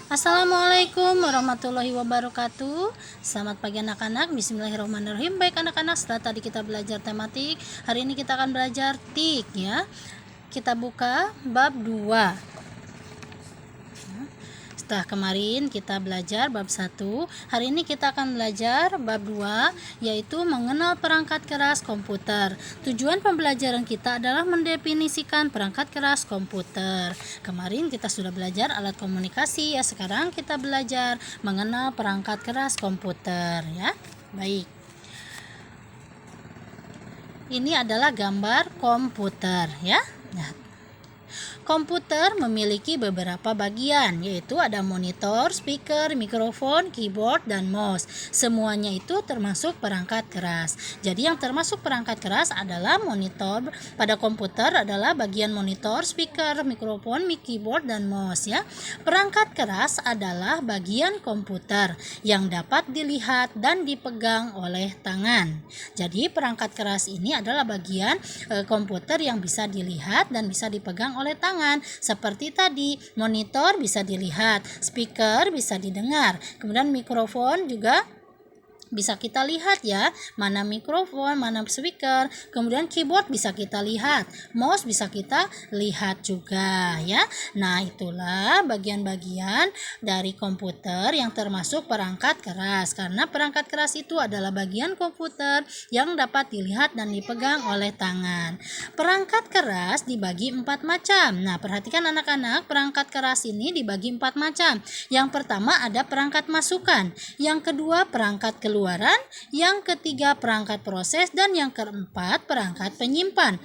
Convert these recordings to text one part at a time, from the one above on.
Assalamualaikum warahmatullahi wabarakatuh. Selamat pagi anak-anak. Bismillahirrahmanirrahim. Baik anak-anak, setelah tadi kita belajar tematik, hari ini kita akan belajar tik ya. Kita buka bab 2. Setelah kemarin kita belajar bab 1, hari ini kita akan belajar bab 2, yaitu mengenal perangkat keras komputer. Tujuan pembelajaran kita adalah mendefinisikan perangkat keras komputer. Kemarin kita sudah belajar alat komunikasi ya, sekarang kita belajar mengenal perangkat keras komputer ya. Baik. Ini adalah gambar komputer ya. Nah, komputer memiliki beberapa bagian, yaitu ada monitor, speaker, mikrofon, keyboard, dan mouse. Semuanya itu termasuk perangkat keras. Jadi yang termasuk perangkat keras adalah monitor. Pada komputer adalah bagian monitor, speaker, mikrofon, keyboard, dan mouse ya. Perangkat keras adalah bagian komputer yang dapat dilihat dan dipegang oleh tangan. Jadi perangkat keras ini adalah bagian komputer yang bisa dilihat dan bisa dipegang oleh tangan. Seperti tadi, monitor bisa dilihat, speaker bisa didengar, kemudian mikrofon juga bisa kita lihat ya, mana mikrofon, mana speaker, kemudian keyboard bisa kita lihat, mouse bisa kita lihat juga ya. Nah, itulah bagian-bagian dari komputer yang termasuk perangkat keras, karena perangkat keras itu adalah bagian komputer yang dapat dilihat dan dipegang oleh tangan. Perangkat keras dibagi 4 macam. Nah, perhatikan anak-anak, perangkat keras ini dibagi 4 macam. Yang pertama ada perangkat masukan, yang kedua perangkat keluaran, yang ketiga perangkat proses, dan yang keempat perangkat penyimpan.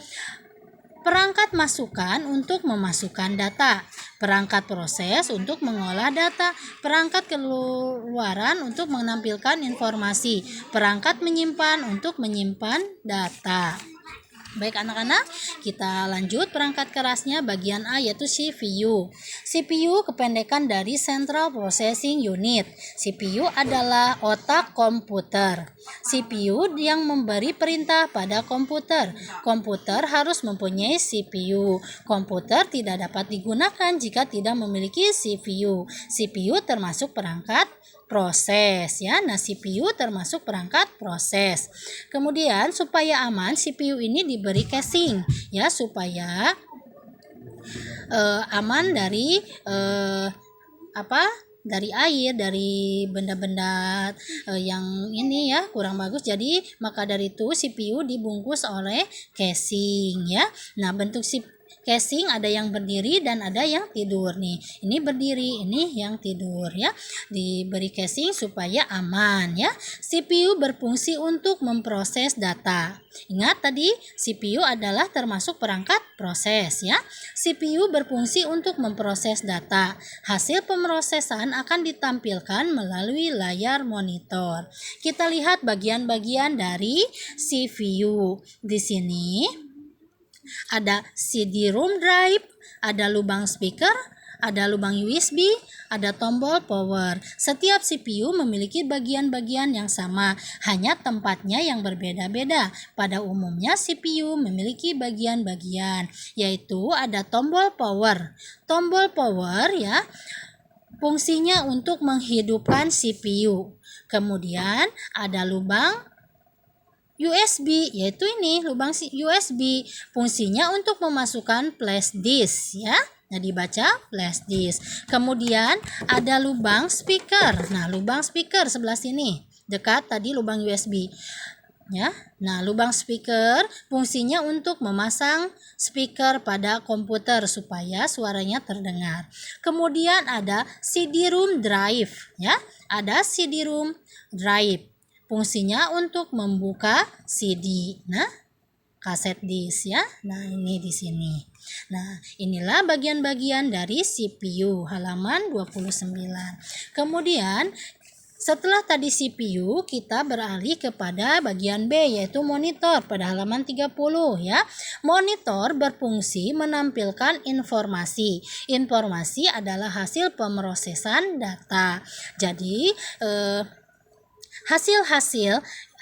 Perangkat masukan untuk memasukkan data, perangkat proses untuk mengolah data, perangkat keluaran untuk menampilkan informasi, perangkat menyimpan untuk menyimpan data. Baik anak-anak, kita lanjut perangkat kerasnya bagian A, yaitu CPU. CPU kependekan dari Central Processing Unit. CPU adalah otak komputer. CPU yang memberi perintah pada komputer. Komputer harus mempunyai CPU. Komputer tidak dapat digunakan jika tidak memiliki CPU. CPU termasuk perangkat proses ya. Nah, CPU termasuk perangkat proses. Kemudian supaya aman, CPU ini diberi casing ya, supaya aman dari dari air, dari benda-benda yang ini ya kurang bagus. Jadi maka dari itu CPU dibungkus oleh casing ya. Nah, bentuk casing ada yang berdiri dan ada yang tidur nih. Ini berdiri, ini yang tidur ya. Diberi casing supaya aman ya. CPU berfungsi untuk memproses data. Ingat tadi CPU adalah termasuk perangkat proses ya. CPU berfungsi untuk memproses data. Hasil pemrosesan akan ditampilkan melalui layar monitor. Kita lihat bagian-bagian dari CPU. Di sini ada CD-ROM drive, ada lubang speaker, ada lubang USB, ada tombol power. Setiap CPU memiliki bagian-bagian yang sama, hanya tempatnya yang berbeda-beda. Pada umumnya CPU memiliki bagian-bagian, yaitu ada tombol power. Tombol power ya, fungsinya untuk menghidupkan CPU. Kemudian ada lubang USB, yaitu ini lubang USB, fungsinya untuk memasukkan flash disk ya. Nah, dibaca flash disk. Kemudian ada lubang speaker. Nah, lubang speaker sebelah sini, dekat tadi lubang USB ya. Nah, lubang speaker fungsinya untuk memasang speaker pada komputer supaya suaranya terdengar. Kemudian ada CD-ROM drive ya. Ada CD-ROM drive. Fungsinya untuk membuka CD. Nah, kaset disk ya. Nah, ini di sini. Nah, inilah bagian-bagian dari CPU, halaman 29. Kemudian setelah tadi CPU, kita beralih kepada bagian B, yaitu monitor pada halaman 30 ya. Monitor berfungsi menampilkan informasi. Informasi adalah hasil pemrosesan data. Jadi hasil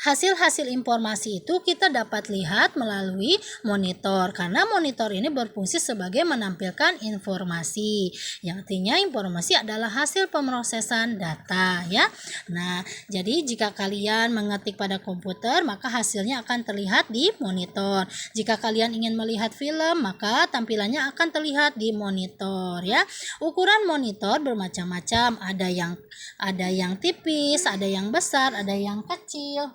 hasil-hasil informasi itu kita dapat lihat melalui monitor, karena monitor ini berfungsi sebagai menampilkan informasi, yang artinya informasi adalah hasil pemrosesan data ya. Nah, jadi jika kalian mengetik pada komputer, maka hasilnya akan terlihat di monitor. Jika kalian ingin melihat film, maka tampilannya akan terlihat di monitor ya. Ukuran monitor bermacam-macam, ada yang tipis, ada yang besar, ada yang kecil,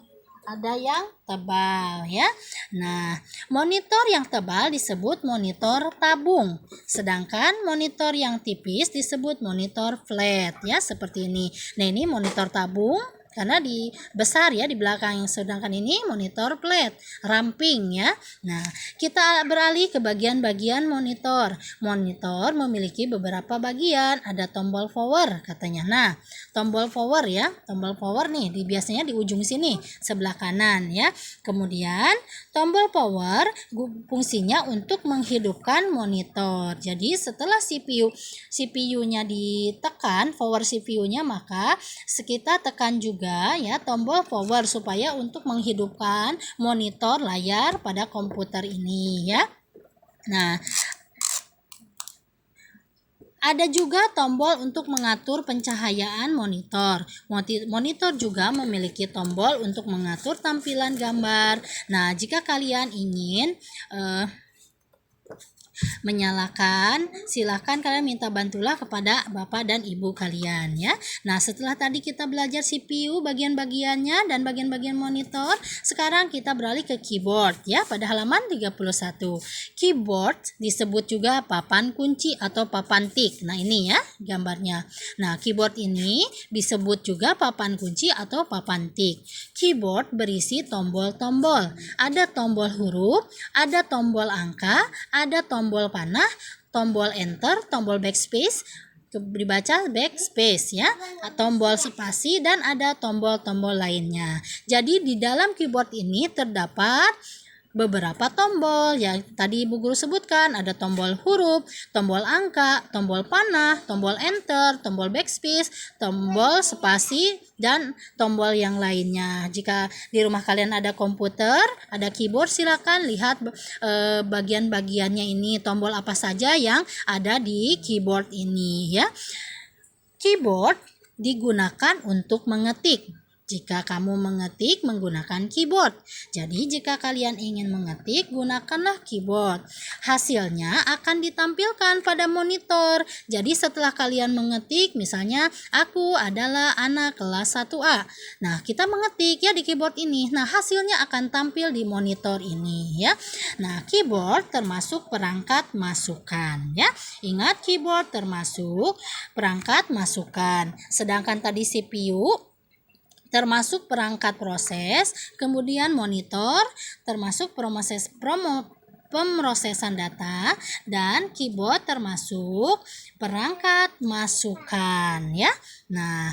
ada yang tebal ya. Nah, monitor yang tebal disebut monitor tabung, sedangkan monitor yang tipis disebut monitor flat ya, seperti ini. Nah, ini monitor tabung karena di besar ya di belakang, sedangkan ini monitor flat, ramping ya. Nah, kita beralih ke bagian-bagian monitor. Monitor memiliki beberapa bagian, ada tombol power katanya. Nah, tombol power ya, tombol power nih biasanya di ujung sini sebelah kanan ya. Kemudian tombol power fungsinya untuk menghidupkan monitor. Jadi setelah CPU-nya ditekan, power CPU-nya, maka kita tekan juga ya tombol power supaya untuk menghidupkan monitor layar pada komputer ini ya. Nah, ada juga tombol untuk mengatur pencahayaan monitor. Monitor juga memiliki tombol untuk mengatur tampilan gambar. Nah, jika kalian ingin menyalakan, silahkan kalian minta bantulah kepada bapak dan ibu kalian ya. Nah, setelah tadi kita belajar CPU bagian-bagiannya dan bagian-bagian monitor, sekarang kita beralih ke keyboard ya pada halaman 31. Keyboard disebut juga papan kunci atau papan tik. Nah, ini ya gambarnya. Nah, keyboard ini disebut juga papan kunci atau papan tik. Keyboard berisi tombol-tombol. Ada tombol huruf, ada tombol angka, ada tombol panah, tombol enter, tombol backspace, dibaca backspace ya, tombol spasi, dan ada tombol-tombol lainnya. Jadi di dalam keyboard ini terdapat beberapa tombol yang tadi Ibu Guru sebutkan, ada tombol huruf, tombol angka, tombol panah, tombol enter, tombol backspace, tombol spasi, dan tombol yang lainnya. Jika di rumah kalian ada komputer, ada keyboard, silakan lihat bagian-bagiannya ini, tombol apa saja yang ada di keyboard ini ya. Keyboard digunakan untuk mengetik. Jika kamu mengetik menggunakan keyboard. Jadi jika kalian ingin mengetik, gunakanlah keyboard. Hasilnya akan ditampilkan pada monitor. Jadi setelah kalian mengetik, misalnya aku adalah anak kelas 1A. Nah, kita mengetik ya di keyboard ini. Nah, hasilnya akan tampil di monitor ini ya. Nah, keyboard termasuk perangkat masukan ya. Ingat, keyboard termasuk perangkat masukan. Sedangkan tadi CPU termasuk perangkat proses, kemudian monitor termasuk pemrosesan data, dan keyboard termasuk perangkat masukan ya. Nah,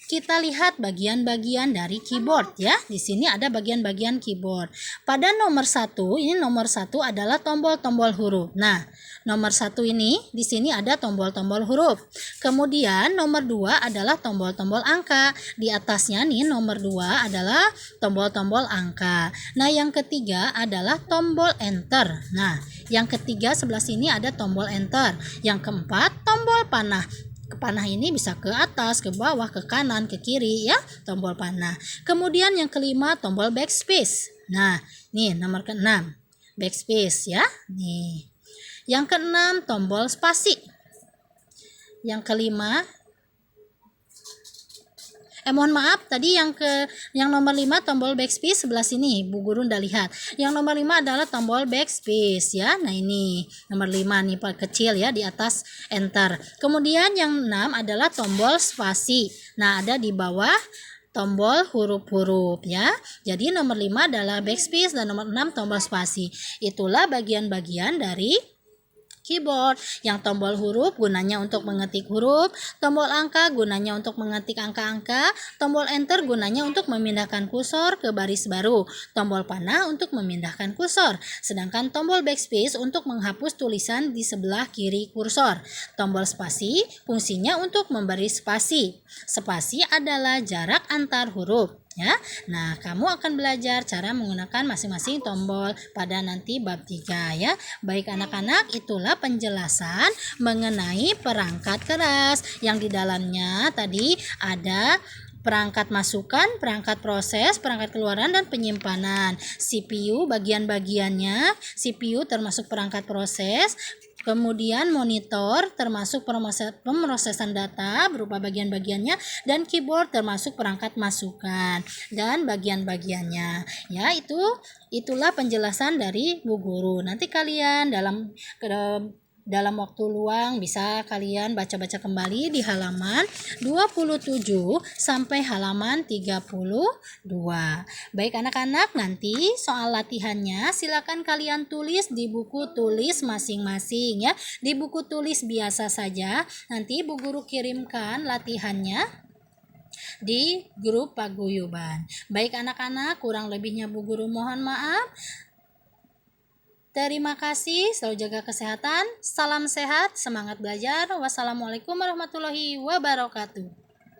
kita lihat bagian-bagian dari keyboard ya. Di sini ada bagian-bagian keyboard. Pada nomor 1, ini nomor 1 adalah tombol-tombol huruf. Nah, nomor 1 ini di sini ada tombol-tombol huruf. Kemudian nomor 2 adalah tombol-tombol angka. Di atasnya nih nomor 2 adalah tombol-tombol angka. Nah, yang ketiga adalah tombol enter. Nah, yang ketiga sebelah sini ada tombol enter. Yang keempat tombol panah. Panah ini bisa ke atas, ke bawah, ke kanan, ke kiri ya, tombol panah. Kemudian yang kelima tombol backspace. Nah, nih nomor ke-6 backspace ya. Nih. Yang ke-6 tombol spasi. Yang kelima mohon maaf, tadi yang nomor 5 tombol backspace sebelah sini, Bu Guru udah lihat. Yang nomor 5 adalah tombol backspace ya. Nah, ini nomor 5 nih Pak, kecil ya di atas enter. Kemudian yang 6 adalah tombol spasi. Nah, ada di bawah tombol huruf-huruf ya. Jadi nomor 5 adalah backspace dan nomor 6 tombol spasi. Itulah bagian-bagian dari keyboard. Yang tombol huruf gunanya untuk mengetik huruf, tombol angka gunanya untuk mengetik angka-angka, tombol enter gunanya untuk memindahkan kursor ke baris baru, tombol panah untuk memindahkan kursor, sedangkan tombol backspace untuk menghapus tulisan di sebelah kiri kursor. Tombol spasi fungsinya untuk memberi spasi. Spasi adalah jarak antar huruf. ya. Nah, kamu akan belajar cara menggunakan masing-masing tombol pada nanti bab 3 ya. Baik anak-anak, itulah penjelasan mengenai perangkat keras yang di dalamnya tadi ada perangkat masukan, perangkat proses, perangkat keluaran, dan penyimpanan. CPU bagian-bagiannya, CPU termasuk perangkat proses, kemudian monitor termasuk pemrosesan data berupa bagian-bagiannya, dan keyboard termasuk perangkat masukan dan bagian-bagiannya. Ya, itulah penjelasan dari Bu Guru. Nanti kalian dalam waktu luang bisa kalian baca-baca kembali di halaman 27 sampai halaman 32. Baik anak-anak, nanti soal latihannya silakan kalian tulis di buku tulis masing-masing ya. Di buku tulis biasa saja, nanti Bu Guru kirimkan latihannya di grup paguyuban. Baik anak-anak, kurang lebihnya Bu Guru mohon maaf. Terima kasih, selalu jaga kesehatan, salam sehat, semangat belajar. Wassalamualaikum warahmatullahi wabarakatuh.